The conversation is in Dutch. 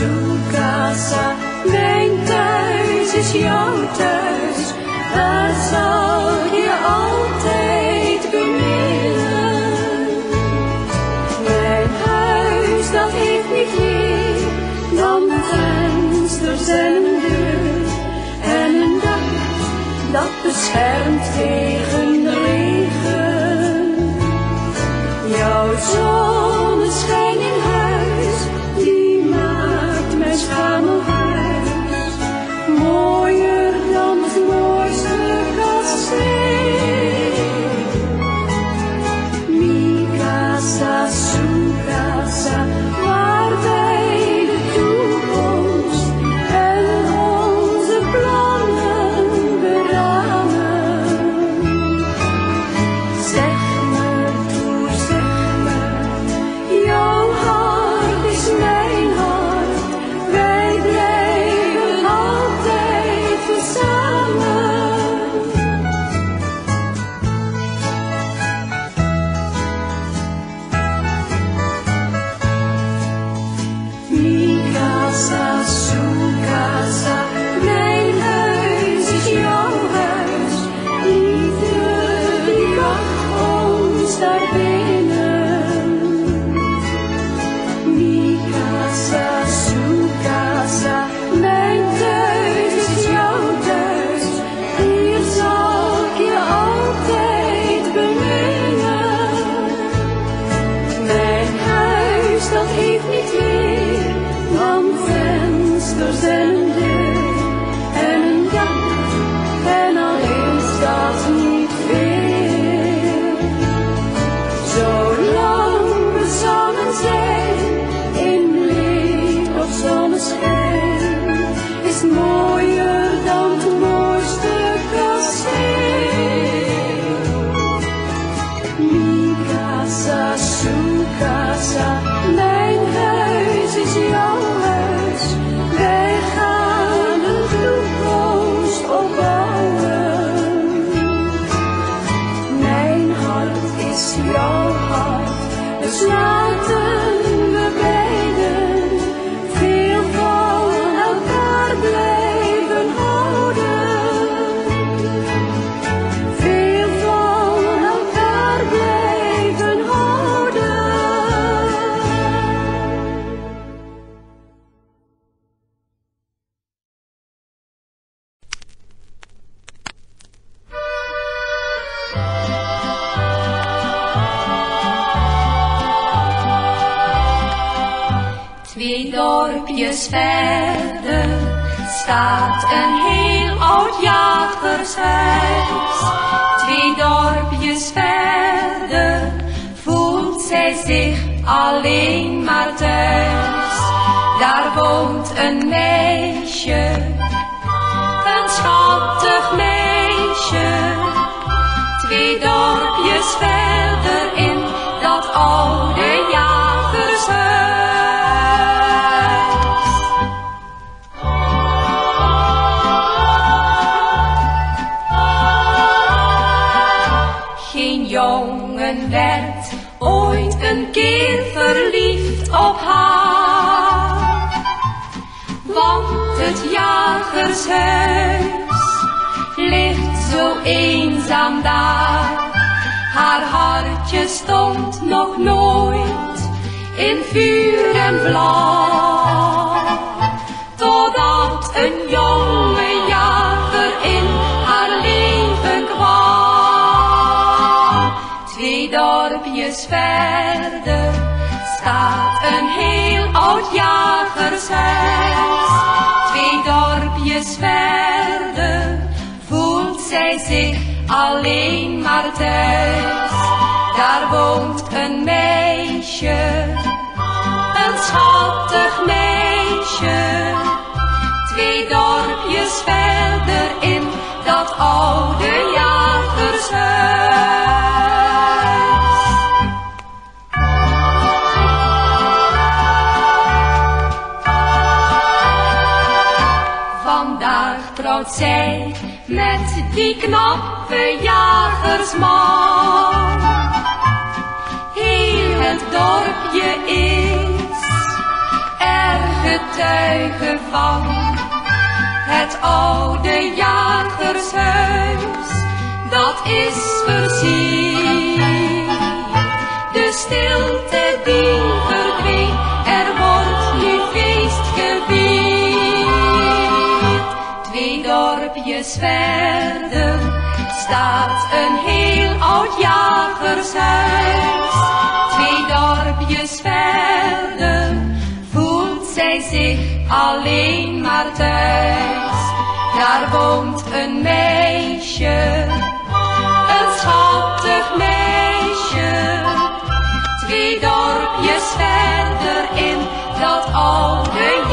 su casa, mijn thuis is jouw thuis, daar zal je altijd beminnen. Mijn huis dat heeft niet meer dan vensters en een deur en een dak dat beschermt tegen de regen. Jouw zonneschijn in huis, die maakt mijn schamelhuis mooier dan het mooiste kasteel. Mi casa, su casa, waar wij de toekomst en onze plannen beramen. Zeg me toe, zeg me, jouw hart is mijn hart, wij blijven altijd tezamen. Mi casa, su casa, mijn huis is jouw huis, liefde die wacht ons daar binnen. Mi casa, su casa, mijn thuis is jouw thuis, hier zal ik je altijd beminnen. Mijn huis dat heeft niet meer dan vensters en een deur en een dak, en al is dat niet veel. Zolang we samen zijn, in licht of zonneschijn, is mooier dan het mooiste kasteel. Mi casa, su casa, mijn huis is jouw huis, wij gaan een toekomst opbouwen. Mijn hart is jouw hart, dus laten we beiden veel van elkaar blijven houden. Veel van elkaar blijven houden. Twee dorpjes verder staat een heel oud jagershuis. Twee dorpjes verder voelt zij zich alleen maar thuis. Daar woont een meisje, een schattig meisje. Twee dorpjes verder in dat oude jagershuis. Geen jongen werd ooit een keer verliefd op haar, want het jagershuis ligt zo eenzaam daar. Haar hartje stond nog nooit in vuur en vlam, totdat een jonge jager in haar leven kwam. Twee dorpjes verder staat een heel oud jagershuis. Twee dorpjes verder voelt zij zich alleen maar thuis. Daar woont een meisje, een schattig meisje. Twee dorpjes verder in dat oude jagershuis. Vandaag trouwt zij met die knappe jagersman. Heel het dorpje is erg getuigen van het oude jagershuis, dat is versierd. De stilte die verdween, er wordt nu feest gevierd. 2 dorpjes verder staat een heel oud jagershuis. 2 dorpjes verder voelt zij zich alleen maar thuis. Daar woont een meisje, een schattig meisje. 2 dorpjes verder in dat oude